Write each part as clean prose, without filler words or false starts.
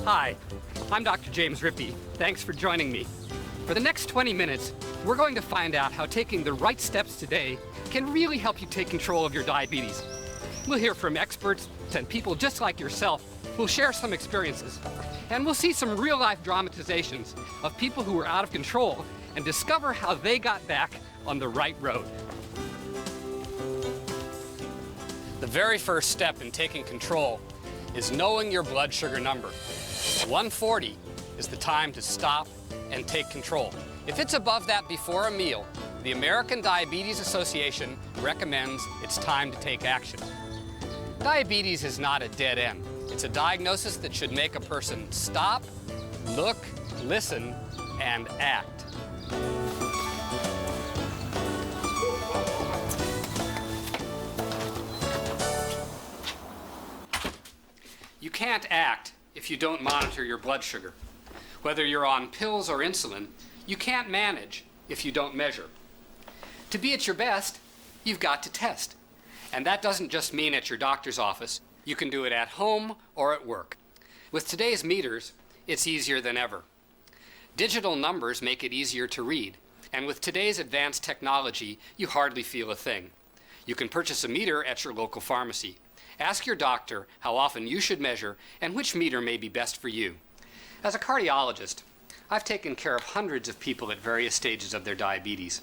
Hi, I'm Dr. James Rippey. Thanks for joining me. For the next 20 minutes, we're going to find out how taking the right steps today can really help you take control of your diabetes. We'll hear from experts and people just like yourself who'll share some experiences. And we'll see some real-life dramatizations of people who were out of control and discover how they got back on the right road. The very first step in taking control is knowing your blood sugar number. 140 is the time to stop and take control. If it's above that before a meal, the American Diabetes Association recommends it's time to take action. Diabetes is not a dead end. It's a diagnosis that should make a person stop, look, listen, and act. You can't act if you don't monitor your blood sugar. Whether you're on pills or insulin, you can't manage if you don't measure. To be at your best, you've got to test. And that doesn't just mean at your doctor's office. You can do it at home or at work. With today's meters, it's easier than ever. Digital numbers make it easier to read. And with today's advanced technology, you hardly feel a thing. You can purchase a meter at your local pharmacy. Ask your doctor how often you should measure and which meter may be best for you. As a cardiologist, I've taken care of hundreds of people at various stages of their diabetes.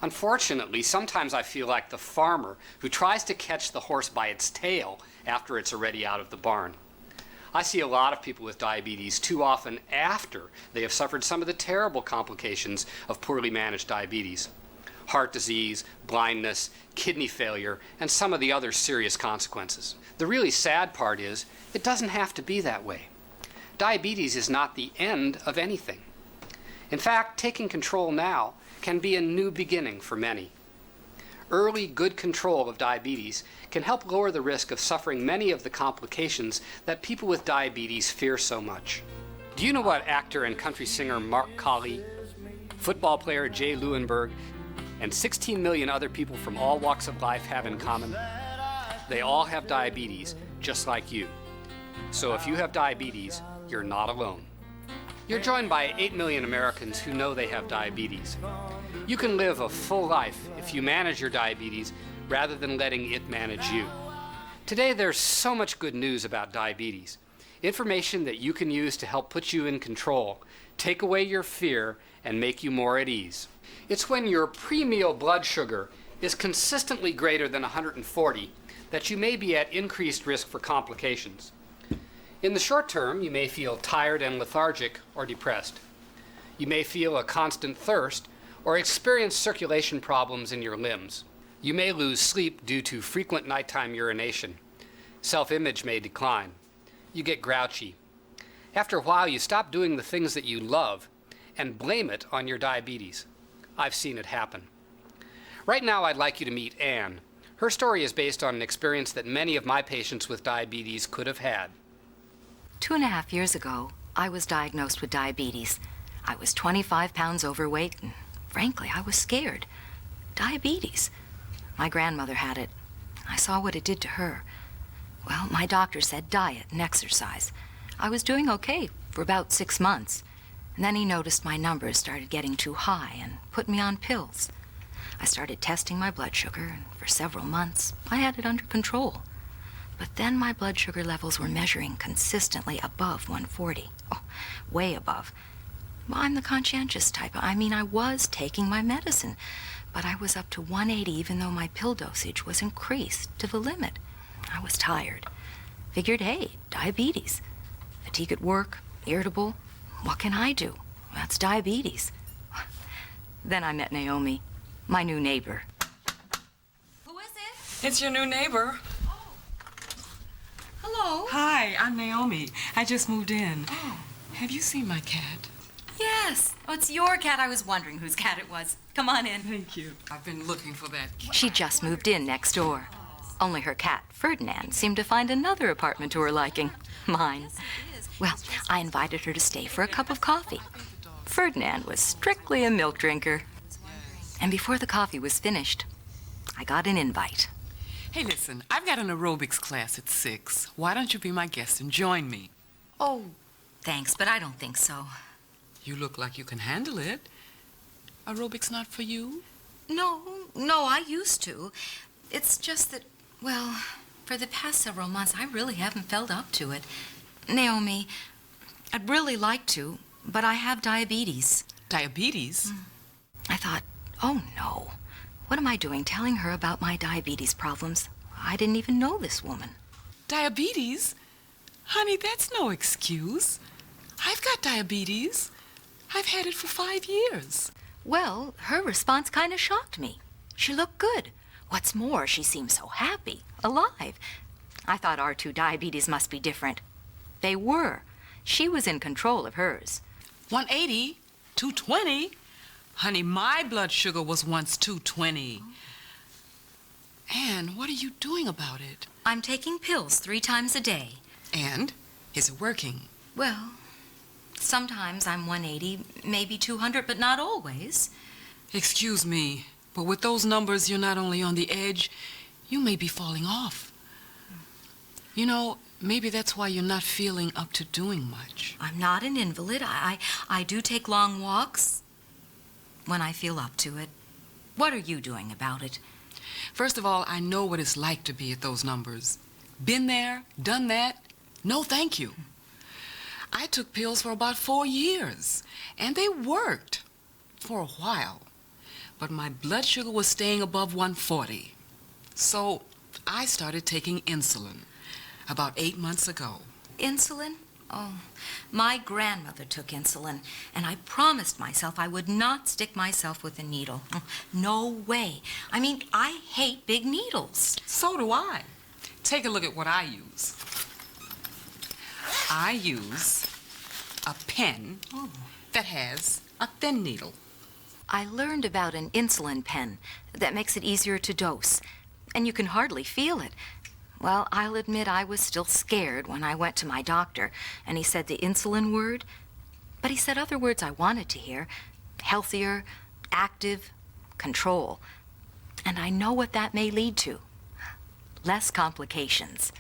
Unfortunately, sometimes I feel like the farmer who tries to catch the horse by its tail after it's already out of the barn. I see a lot of people with diabetes too often after they have suffered some of the terrible complications of poorly managed diabetes. Heart disease, blindness, kidney failure, and some of the other serious consequences. The really sad part is, it doesn't have to be that way. Diabetes is not the end of anything. In fact, taking control now can be a new beginning for many. Early good control of diabetes can help lower the risk of suffering many of the complications that people with diabetes fear so much. Do you know what actor and country singer Mark Colley, football player Jay Lewinberg, and 16 million other people from all walks of life have in common? They all have diabetes, just like you. So if you have diabetes, you're not alone. You're joined by 8 million Americans who know they have diabetes. You can live a full life if you manage your diabetes rather than letting it manage you. Today there's so much good news about diabetes. Information that you can use to help put you in control, take away your fear, and make you more at ease. It's when your pre-meal blood sugar is consistently greater than 140 that you may be at increased risk for complications. In the short term, you may feel tired and lethargic or depressed. You may feel a constant thirst or experience circulation problems in your limbs. You may lose sleep due to frequent nighttime urination. Self-image may decline. You get grouchy. After a while, you stop doing the things that you love and blame it on your diabetes. I've seen it happen. Right now, I'd like you to meet Anne. Her story is based on an experience that many of my patients with diabetes could have had. 2.5 years ago, I was diagnosed with diabetes. I was 25 pounds overweight, and frankly, I was scared. Diabetes. My grandmother had it. I saw what it did to her. Well, my doctor said diet and exercise. I was doing okay for about 6 months. And then he noticed my numbers started getting too high and put me on pills. I started testing my blood sugar, and for several months, I had it under control. But then my blood sugar levels were measuring consistently above 140. Oh, way above. Well, I'm the conscientious type. I mean, I was taking my medicine, but I was up to 180 even though my pill dosage was increased to the limit. I was tired. Figured, hey, diabetes. Fatigue at work, irritable. What can I do? That's diabetes. Then I met Naomi, my new neighbor. Who is it? It's your new neighbor. Hello. Hi, I'm Naomi. I just moved in. Oh. Have you seen my cat? Yes. Oh, it's your cat. I was wondering whose cat it was. Come on in. Thank you. I've been looking for that cat. She just moved in next door. Only her cat, Ferdinand, seemed to find another apartment to her liking. Mine. Well, I invited her to stay for a cup of coffee. Ferdinand was strictly a milk drinker. And before the coffee was finished, I got an invite. Hey, listen, I've got an aerobics class at 6. Why don't you be my guest and join me? Oh, Thanks, but I don't think so. You look like you can handle it. Aerobics not for you? No, I used to. It's just that, well, for the past several months, I really haven't felt up to it. Naomi, I'd really like to, but I have diabetes. Diabetes? I thought, oh no, what am I doing telling her about my diabetes problems? I didn't even know this woman. Diabetes? Honey, that's no excuse. I've got diabetes. I've had it for 5 years. Well, her response kind of shocked me. She looked good. What's more, she seemed so happy, alive. I thought our two diabetes must be different. They were. She was in control of hers. 180? 220? Honey, my blood sugar was once 220. Anne, what are you doing about it? I'm taking pills 3 times a day. And? Is it working? Well, sometimes I'm 180, maybe 200, but not always. Excuse me, but with those numbers, you're not only on the edge, you may be falling off. You know, maybe that's why you're not feeling up to doing much. I'm not an invalid. I do take long walks when I feel up to it. What are you doing about it? First of all, I know what it's like to be at those numbers. Been there, done that. No, thank you. I took pills for about 4 years, and they worked for a while. But my blood sugar was staying above 140. So I started taking insulin about 8 months ago. Insulin? Oh, my grandmother took insulin, and I promised myself I would not stick myself with a needle. No way. I mean, I hate big needles. So do I. Take a look at what I use. I use a pen that has a thin needle. I learned about an insulin pen that makes it easier to dose, and you can hardly feel it. Well, I'll admit I was still scared when I went to my doctor, and he said the insulin word, but he said other words I wanted to hear: healthier, active, control. And I know what that may lead to. Less complications.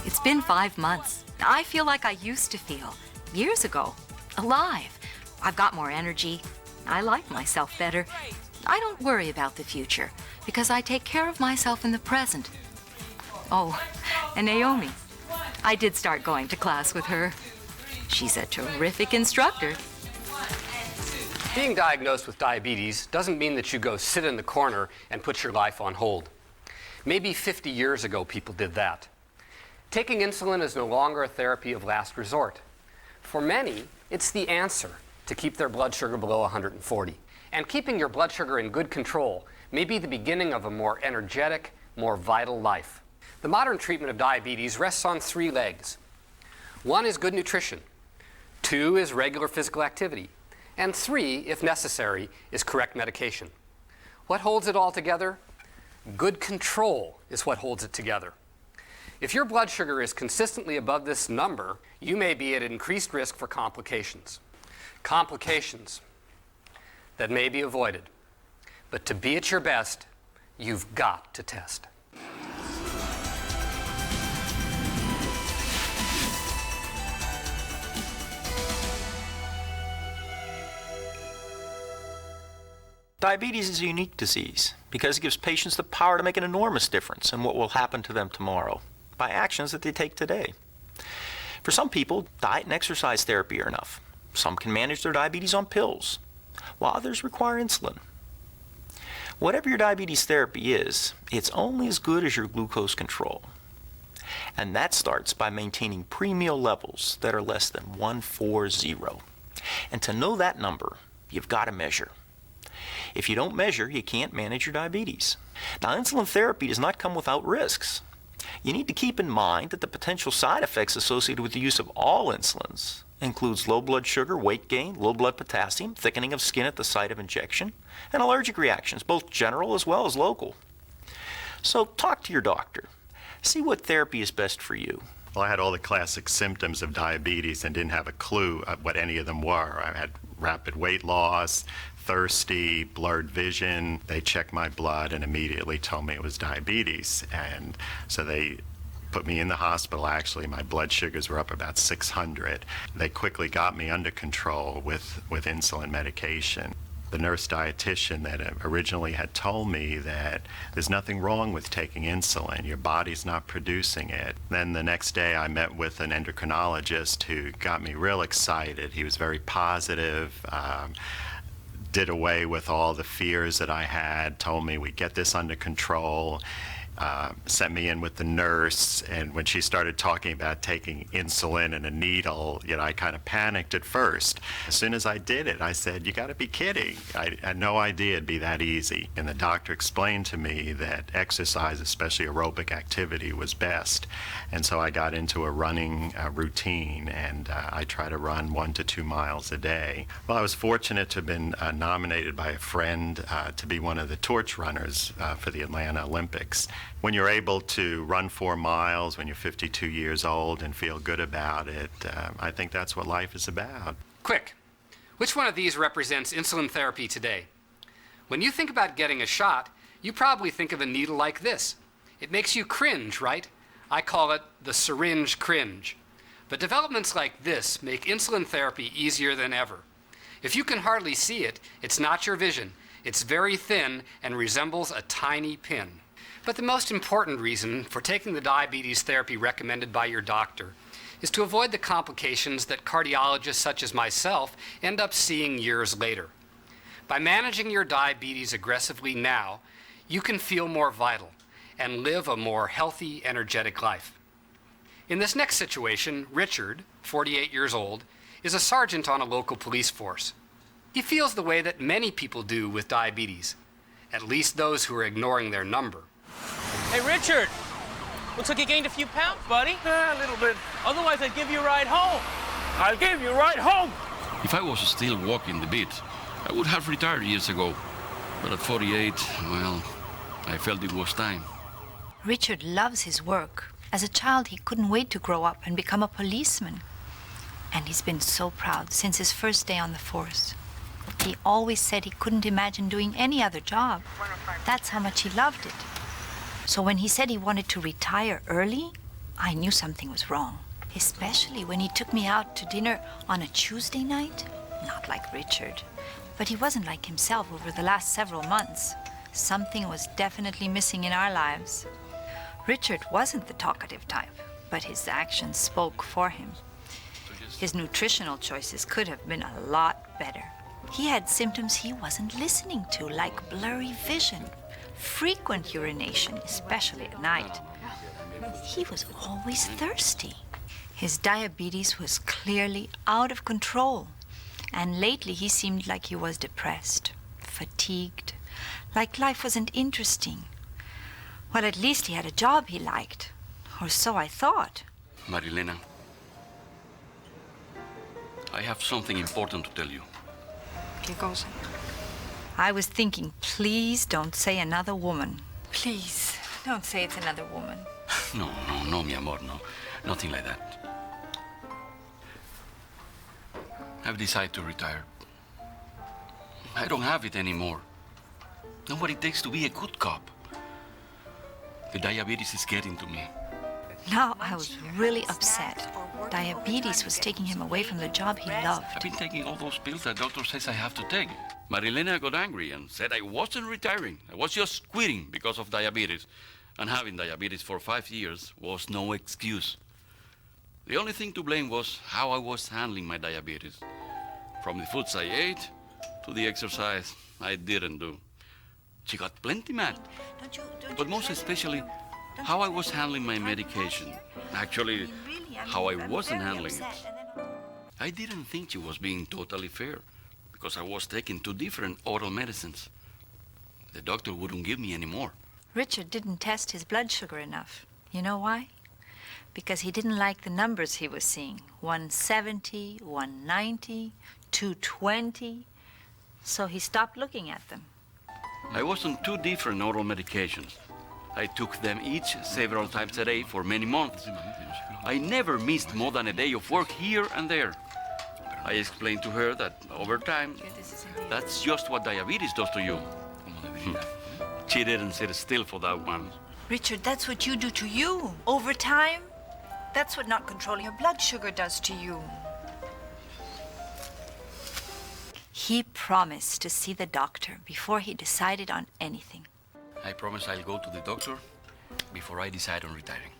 It's been 5 months. I feel like I used to feel, years ago, alive. I've got more energy. I like myself better. I don't worry about the future because I take care of myself in the present. Oh, and Naomi, I did start going to class with her. She's a terrific instructor. Being diagnosed with diabetes doesn't mean that you go sit in the corner and put your life on hold. Maybe 50 years ago people did that. Taking insulin is no longer a therapy of last resort. For many, it's the answer to keep their blood sugar below 140. And keeping your blood sugar in good control may be the beginning of a more energetic, more vital life. The modern treatment of diabetes rests on 3 legs. 1 is good nutrition. 2 is regular physical activity. And 3, if necessary, is correct medication. What holds it all together? Good control is what holds it together. If your blood sugar is consistently above this number, you may be at increased risk for complications. Complications that may be avoided. But to be at your best, you've got to test. Diabetes is a unique disease because it gives patients the power to make an enormous difference in what will happen to them tomorrow by actions that they take today. For some people, diet and exercise therapy are enough. Some can manage their diabetes on pills, while others require insulin. Whatever your diabetes therapy is, it's only as good as your glucose control. And that starts by maintaining pre-meal levels that are less than 140. And to know that number, you've got to measure. If you don't measure, you can't manage your diabetes. Now, insulin therapy does not come without risks. You need to keep in mind that the potential side effects associated with the use of all insulins includes low blood sugar, weight gain, low blood potassium, thickening of skin at the site of injection, and allergic reactions, both general as well as local. So talk to your doctor. See what therapy is best for you. Well, I had all the classic symptoms of diabetes and didn't have a clue what any of them were. I had rapid weight loss, thirsty, blurred vision. They checked my blood and immediately told me it was diabetes. And so they put me in the hospital. Actually, my blood sugars were up about 600. They quickly got me under control with insulin medication. The nurse dietitian that originally had told me that there's nothing wrong with taking insulin, your body's not producing it. Then the next day I met with an endocrinologist who got me real excited. He was very positive, did away with all the fears that I had, told me we'd get this under control. Sent me in with the nurse, and when she started talking about taking insulin and a needle, I kind of panicked at first. As soon as I did it, I said, "You got to be kidding." I had no idea it'd be that easy. And the doctor explained to me that exercise, especially aerobic activity, was best. And so I got into a running routine, and I try to run 1 to 2 miles a day. Well, I was fortunate to have been nominated by a friend to be one of the torch runners for the Atlanta Olympics. When you're able to run 4 miles when you're 52 years old and feel good about it, I think that's what life is about. Quick, which one of these represents insulin therapy today? When you think about getting a shot, you probably think of a needle like this. It makes you cringe, right? I call it the syringe cringe. But developments like this make insulin therapy easier than ever. If you can hardly see it, it's not your vision. It's very thin and resembles a tiny pin. But the most important reason for taking the diabetes therapy recommended by your doctor is to avoid the complications that cardiologists such as myself end up seeing years later. By managing your diabetes aggressively now, you can feel more vital and live a more healthy, energetic life. In this next situation, Richard, 48 years old, is a sergeant on a local police force. He feels the way that many people do with diabetes, at least those who are ignoring their number. Hey, Richard, looks like you gained a few pounds, buddy. A little bit. Otherwise, I'd give you a ride home. I'll give you a ride home. If I was still walking the beat, I would have retired years ago. But at 48, well, I felt it was time. Richard loves his work. As a child, he couldn't wait to grow up and become a policeman. And he's been so proud since his first day on the force. He always said he couldn't imagine doing any other job. That's how much he loved it. So when he said he wanted to retire early, I knew something was wrong. Especially when he took me out to dinner on a Tuesday night. Not like Richard. But he wasn't like himself over the last several months. Something was definitely missing in our lives. Richard wasn't the talkative type, but his actions spoke for him. His nutritional choices could have been a lot better. He had symptoms he wasn't listening to, like blurry vision, frequent urination, especially at night. He was always thirsty. His diabetes was clearly out of control. And lately he seemed like he was depressed, fatigued, like life wasn't interesting. Well, at least he had a job he liked, or so I thought. Marilena, I have something important to tell you. ¿Qué cosa? I was thinking, please don't say another woman. Please, don't say it's another woman. No, mi amor, no. Nothing like that. I've decided to retire. I don't have it anymore. Know what it takes to be a good cop. The diabetes is getting to me. Now I was really upset. Diabetes was taking him away from the job he loved. I've been taking all those pills that doctor says I have to take. Marilena got angry and said I wasn't retiring. I was just quitting because of diabetes. And having diabetes for 5 years was no excuse. The only thing to blame was how I was handling my diabetes. From the foods I ate to the exercise I didn't do. She got plenty mad. But most especially, how I was handling my medication. Actually, how I wasn't handling it. I didn't think she was being totally fair because I was taking 2 different oral medicines. The doctor wouldn't give me any more. Richard didn't test his blood sugar enough. You know why? Because he didn't like the numbers he was seeing. 170, 190, 220. So he stopped looking at them. I was on 2 different oral medications. I took them each several times a day for many months. I never missed more than a day of work here and there. I explained to her that over time, that's just what diabetes does to you. She didn't sit still for that one. Richard, that's what you do to you. Over time, that's what not controlling your blood sugar does to you. He promised to see the doctor before he decided on anything. I promise I'll go to the doctor before I decide on retiring.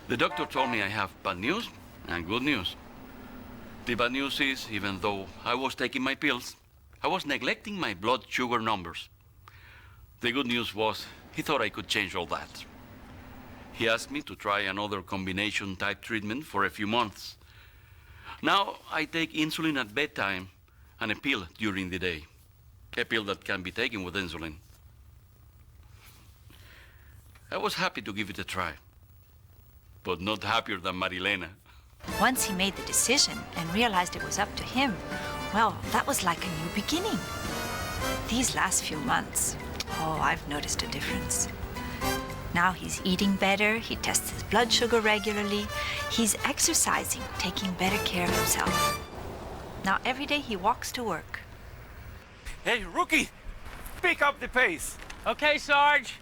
The doctor told me I have bad news and good news. The bad news is, even though I was taking my pills, I was neglecting my blood sugar numbers. The good news was he thought I could change all that. He asked me to try another combination type treatment for a few months. Now I take insulin at bedtime and a pill during the day. A pill that can be taken with insulin. I was happy to give it a try, but not happier than Marilena. Once he made the decision and realized it was up to him, well, that was like a new beginning. These last few months, oh, I've noticed a difference. Now he's eating better, he tests his blood sugar regularly, he's exercising, taking better care of himself. Now every day he walks to work. Hey, rookie, pick up the pace. Okay, Sarge.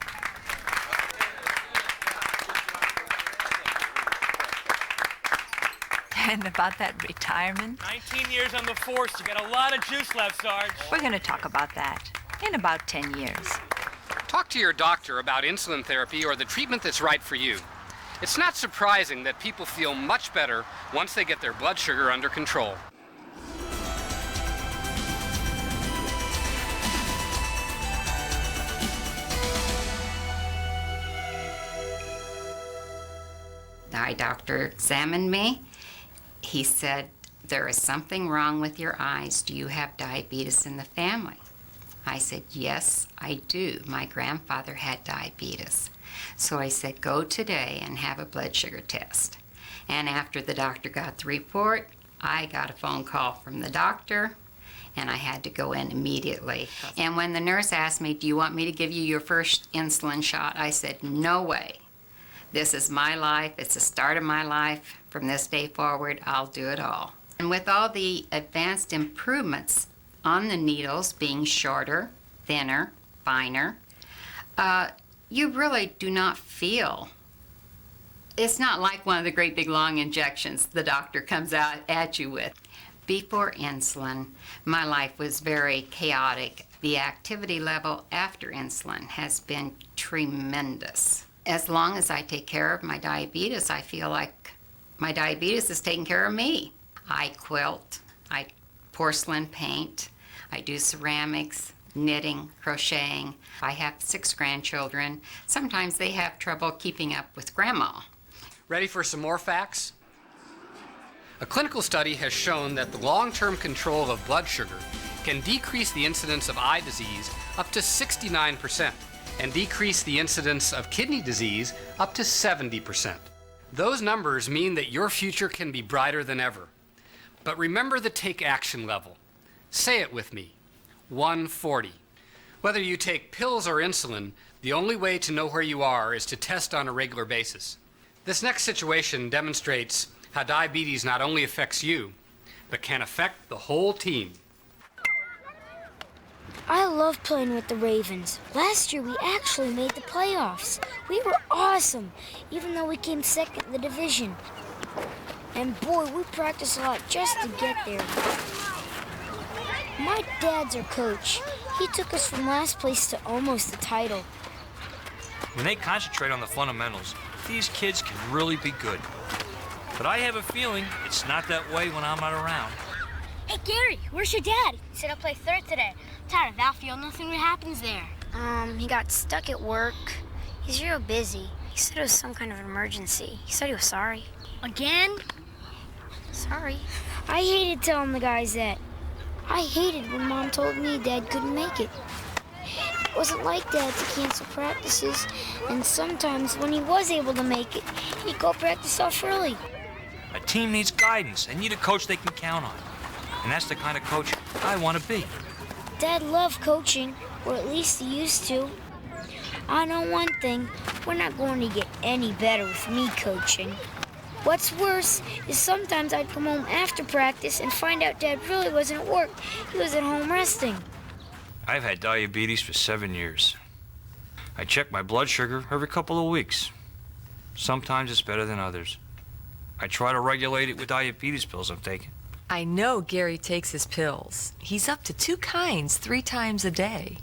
And about that retirement, 19 years on the force. You got a lot of juice left, Sarge. we're going to talk about that in about 10 years. Talk to your doctor about insulin therapy or the treatment that's right for you. It's not surprising that people feel much better once they get their blood sugar under control. The eye doctor examined me. He said, "There is something wrong with your eyes. Do you have diabetes in the family?" I said, "Yes, I do. My grandfather had diabetes." So I said, "Go today and have a blood sugar test." And after the doctor got the report, I got a phone call from the doctor, and I had to go in immediately. And when the nurse asked me, "Do you want me to give you your first insulin shot?" I said, "No way. This is my life. It's the start of my life. From this day forward, I'll do it all." And with all the advanced improvements on the needles being shorter, thinner, finer, you really do not feel. It's not like one of the great big long injections the doctor comes out at you with. Before insulin, my life was very chaotic. The activity level after insulin has been tremendous. As long as I take care of my diabetes, I feel like my diabetes is taking care of me. I quilt, I porcelain paint, I do ceramics, knitting, crocheting. I have 6 grandchildren. Sometimes they have trouble keeping up with grandma. Ready for some more facts? A clinical study has shown that the long-term control of blood sugar can decrease the incidence of eye disease up to 69% and decrease the incidence of kidney disease up to 70%. Those numbers mean that your future can be brighter than ever. But remember the take action level. Say it with me, 140. Whether you take pills or insulin, the only way to know where you are is to test on a regular basis. This next situation demonstrates how diabetes not only affects you, but can affect the whole team. I love playing with the Ravens. Last year, we actually made the playoffs. We were awesome, even though we came second in the division. And boy, we practiced a lot just to get there. My dad's our coach. He took us from last place to almost the title. When they concentrate on the fundamentals, these kids can really be good. But I have a feeling it's not that way when I'm not around. Hey, Gary, where's your dad? He said I'll play third today. I'm tired of outfield. Nothing really happens there. He got stuck at work. He's real busy. He said it was some kind of emergency. He said he was sorry. Again? Sorry. I hated telling the guys that. I hated when Mom told me Dad couldn't make it. It wasn't like Dad to cancel practices, and sometimes when he was able to make it, he'd go practice off early. A team needs guidance and need a coach they can count on. And that's the kind of coach I want to be. Dad loved coaching, or at least he used to. I know one thing, we're not going to get any better with me coaching. What's worse is sometimes I'd come home after practice and find out Dad really wasn't at work. He was at home resting. I've had diabetes for 7 years. I check my blood sugar every couple of weeks. Sometimes it's better than others. I try to regulate it with diabetes pills I'm taking. I know Gary takes his pills. He's up to 2 kinds 3 times a day.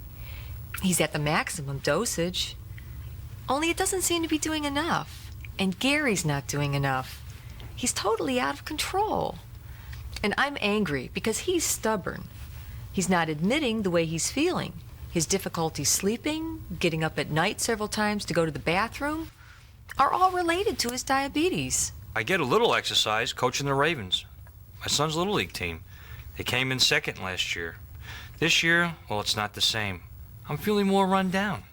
He's at the maximum dosage. Only it doesn't seem to be doing enough. And Gary's not doing enough. He's totally out of control. And I'm angry because he's stubborn. He's not admitting the way he's feeling. His difficulty sleeping, getting up at night several times to go to the bathroom, are all related to his diabetes. I get a little exercise coaching the Ravens, my son's Little League team. They came in second last year. This year, well, it's not the same. I'm feeling more run down.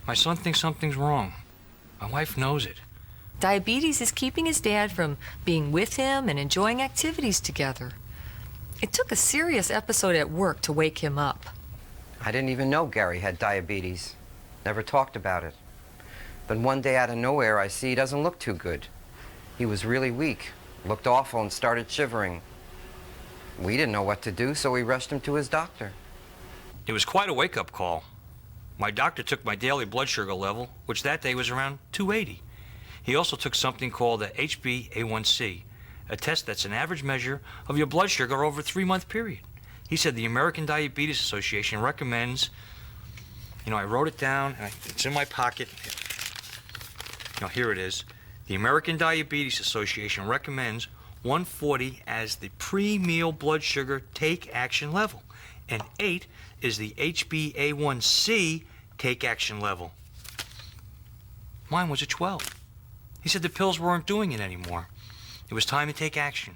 My son thinks something's wrong. My wife knows it. Diabetes is keeping his dad from being with him and enjoying activities together. It took a serious episode at work to wake him up. I didn't even know Gary had diabetes. Never talked about it. But one day out of nowhere, I see he doesn't look too good. He was really weak, looked awful, and started shivering. We didn't know what to do, so we rushed him to his doctor. It was quite a wake-up call. My doctor took my daily blood sugar level, which that day was around 280. He also took something called the HbA1c, a test that's an average measure of your blood sugar over a 3-month period. He said the American Diabetes Association recommends, I wrote it down, and it's in my pocket. Here it is. The American Diabetes Association recommends 140 as the pre-meal blood sugar take action level, and 8 is the HbA1c take action level. Mine was a 12. He said the pills weren't doing it anymore. It was time to take action,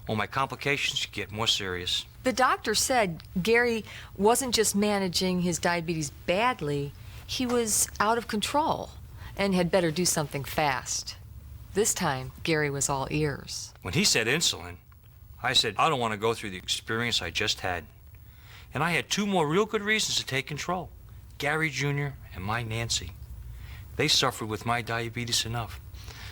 or my complications could get more serious. The doctor said Gary wasn't just managing his diabetes badly, he was out of control and had better do something fast. This time, Gary was all ears. When he said insulin, I said, I don't want to go through the experience I just had. And I had 2 more real good reasons to take control. Gary Jr. and my Nancy. They suffered with my diabetes enough.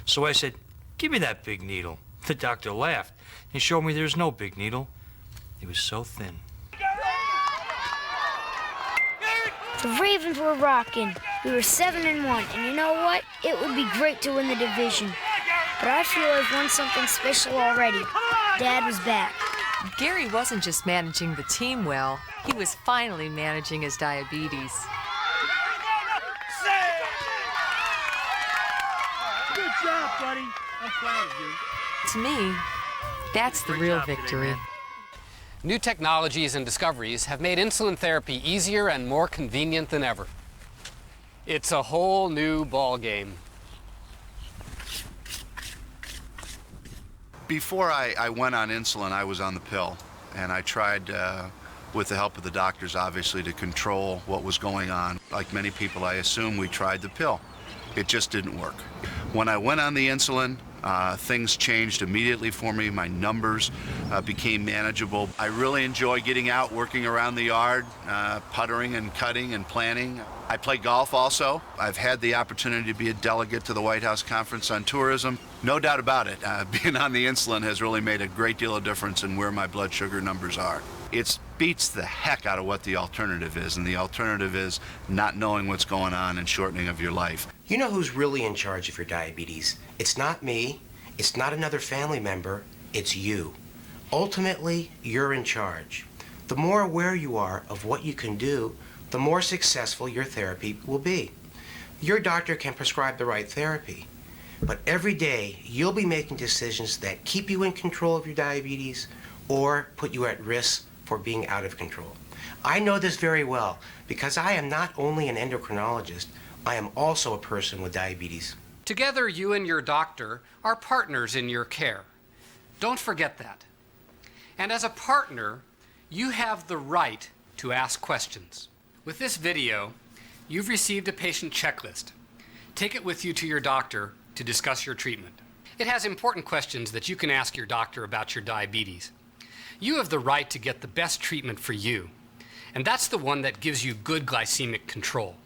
So I said, give me that big needle. The doctor laughed and showed me there's no big needle. It was so thin. The Ravens were rocking. We were 7-1, and you know what? It would be great to win the division. But I feel I've won something special already. Dad was back. Gary wasn't just managing the team well, he was finally managing his diabetes. Good job, buddy. I'm proud of you. To me, that's the real victory. New technologies and discoveries have made insulin therapy easier and more convenient than ever. It's a whole new ball game. Before I went on insulin, I was on the pill, and I tried, with the help of the doctors, obviously, to control what was going on. Like many people, I assume we tried the pill. It just didn't work. When I went on the insulin, things changed immediately for me. My numbers became manageable. I really enjoy getting out, working around the yard, puttering and cutting and planting. I play golf also. I've had the opportunity to be a delegate to the White House Conference on Tourism. No doubt about it, being on the insulin has really made a great deal of difference in where my blood sugar numbers are. It beats the heck out of what the alternative is, and the alternative is not knowing what's going on and shortening of your life. You know who's really in charge of your diabetes? It's not me, it's not another family member, it's you. Ultimately, you're in charge. The more aware you are of what you can do, the more successful your therapy will be. Your doctor can prescribe the right therapy, but every day you'll be making decisions that keep you in control of your diabetes or put you at risk for being out of control. I know this very well because I am not only an endocrinologist, I am also a person with diabetes. Together, you and your doctor are partners in your care. Don't forget that. And as a partner, you have the right to ask questions. With this video, you've received a patient checklist. Take it with you to your doctor to discuss your treatment. It has important questions that you can ask your doctor about your diabetes. You have the right to get the best treatment for you, and that's the one that gives you good glycemic control.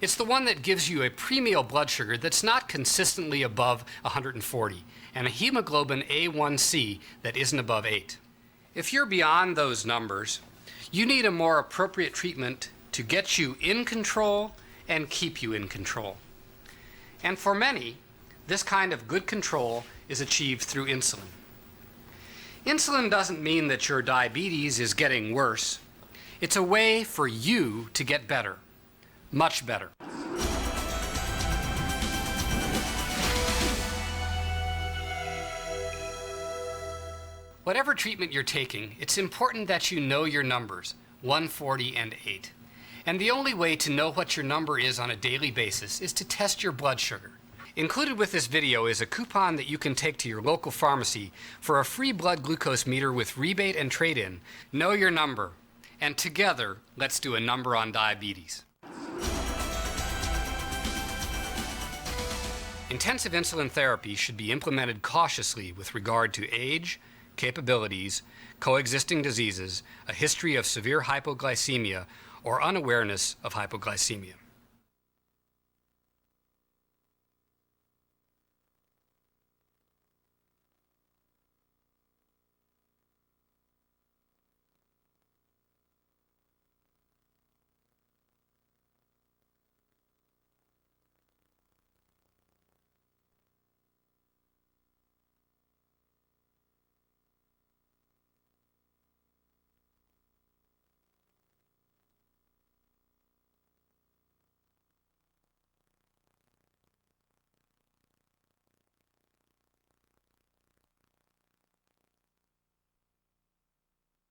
It's the one that gives you a pre-meal blood sugar that's not consistently above 140, and a hemoglobin A1C that isn't above 8. If you're beyond those numbers, You need a more appropriate treatment to get you in control and keep you in control. And for many, this kind of good control is achieved through insulin. Insulin doesn't mean that your diabetes is getting worse. It's a way for you to get better, much better. Whatever treatment you're taking, it's important that you know your numbers, 140 and 8. And the only way to know what your number is on a daily basis is to test your blood sugar. Included with this video is a coupon that you can take to your local pharmacy for a free blood glucose meter with rebate and trade-in. Know your number, and together, let's do a number on diabetes. Intensive insulin therapy should be implemented cautiously with regard to age, capabilities, coexisting diseases, a history of severe hypoglycemia, or unawareness of hypoglycemia.